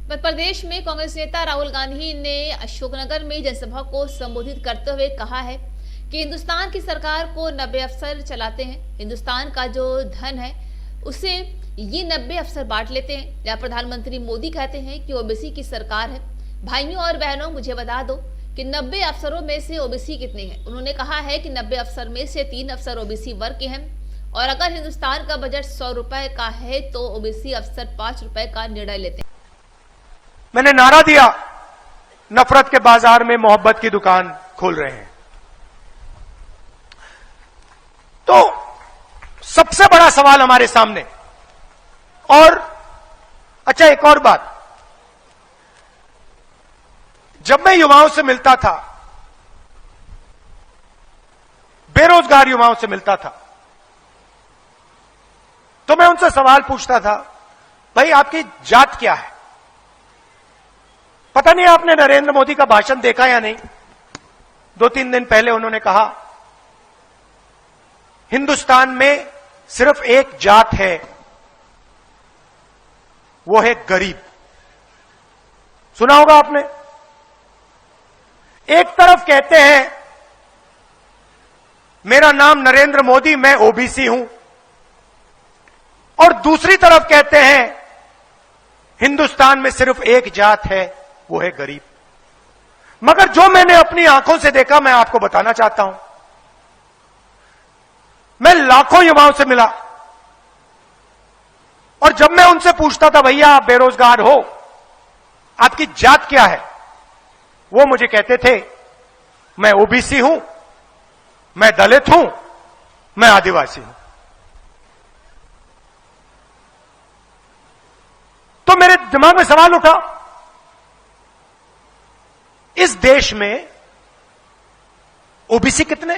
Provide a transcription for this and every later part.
मध्य प्रदेश में कांग्रेस नेता राहुल गांधी ने अशोकनगर में जनसभा को संबोधित करते हुए कहा है कि हिंदुस्तान की सरकार को 90 अफसर चलाते हैं। हिंदुस्तान का जो धन है उसे ये 90 अफसर बांट लेते हैं। या प्रधानमंत्री मोदी कहते हैं कि ओबीसी की सरकार है। भाइयों और बहनों, मुझे बता दो कि 90 अफसरों में से ओबीसी कितने हैं। उन्होंने कहा है कि 90 अफसर में से 3 अफसर ओबीसी वर्ग के हैं और अगर हिंदुस्तान का बजट 100 रुपए का है तो ओबीसी अफसर 5 रुपए का निर्णय लेते हैं। मैंने नारा दिया, नफरत के बाजार में मोहब्बत की दुकान खोल रहे हैं। तो सबसे बड़ा सवाल हमारे सामने, और अच्छा एक और बात, जब मैं युवाओं से मिलता था, बेरोजगार युवाओं से मिलता था, तो मैं उनसे सवाल पूछता था, भाई आपकी जात क्या है? पता नहीं आपने नरेंद्र मोदी का भाषण देखा या नहीं। 2-3 दिन पहले उन्होंने कहा हिंदुस्तान में सिर्फ एक जात है, वो है गरीब। सुना होगा आपने। एक तरफ कहते हैं मेरा नाम नरेंद्र मोदी, मैं ओबीसी हूं, और दूसरी तरफ कहते हैं हिंदुस्तान में सिर्फ एक जात है, वो है गरीब। मगर जो मैंने अपनी आंखों से देखा मैं आपको बताना चाहता हूं। मैं लाखों युवाओं से मिला और जब मैं उनसे पूछता था भैया आप बेरोजगार हो, आपकी जात क्या है, वो मुझे कहते थे मैं ओबीसी हूं, मैं दलित हूं, मैं आदिवासी हूं। तो मेरे दिमाग में सवाल उठा, इस देश में ओबीसी कितने,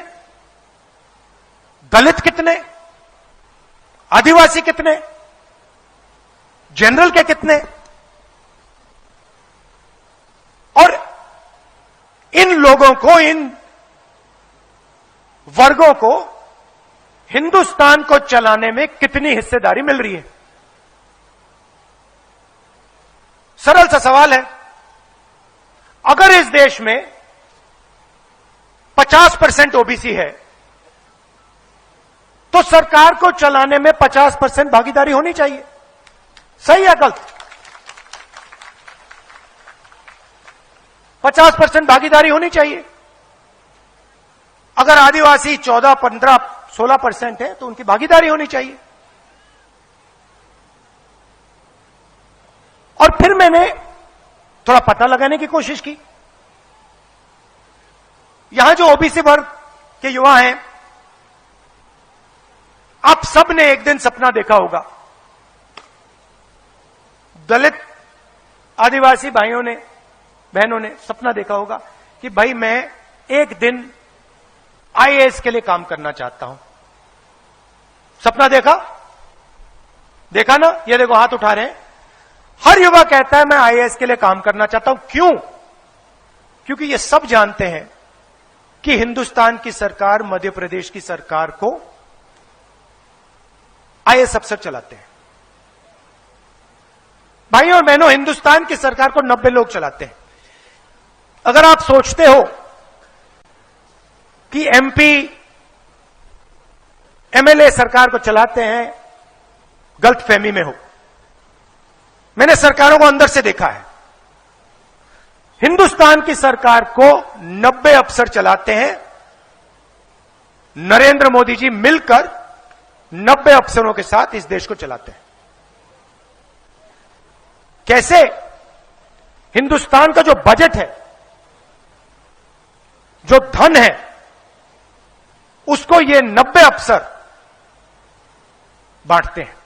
दलित कितने, आदिवासी कितने, जनरल के कितने, और इन लोगों को, इन वर्गों को हिंदुस्तान को चलाने में कितनी हिस्सेदारी मिल रही है? सरल सा सवाल है। अगर इस देश में 50% ओबीसी है तो सरकार को चलाने में 50% भागीदारी होनी चाहिए। सही या गलत? 50% भागीदारी होनी चाहिए। अगर आदिवासी 14, 15, 16% है तो उनकी भागीदारी होनी चाहिए। और फिर मैंने थोड़ा पता लगाने की कोशिश की। यहां जो ओबीसी वर्ग के युवा हैं, आप सब ने एक दिन सपना देखा होगा, दलित आदिवासी भाइयों ने, बहनों ने सपना देखा होगा कि भाई मैं एक दिन आईएएस के लिए काम करना चाहता हूं। सपना देखा? देखा ना? ये देखो हाथ उठा रहे हैं। हर युवा कहता है मैं आईएएस के लिए काम करना चाहता हूं। क्यों? क्योंकि ये सब जानते हैं कि हिंदुस्तान की सरकार, मध्य प्रदेश की सरकार को आईएएस अफसर चलाते हैं। भाइयों और बहनों, हिंदुस्तान की सरकार को 90 लोग चलाते हैं। अगर आप सोचते हो कि एमपी, एमएलए सरकार को चलाते हैं, गलतफहमी में हो। मैंने सरकारों को अंदर से देखा है। हिंदुस्तान की सरकार को 90 अफसर चलाते हैं। नरेंद्र मोदी जी मिलकर 90 अफसरों के साथ इस देश को चलाते हैं। कैसे? हिंदुस्तान का जो बजट है, जो धन है, उसको ये 90 अफसर बांटते हैं।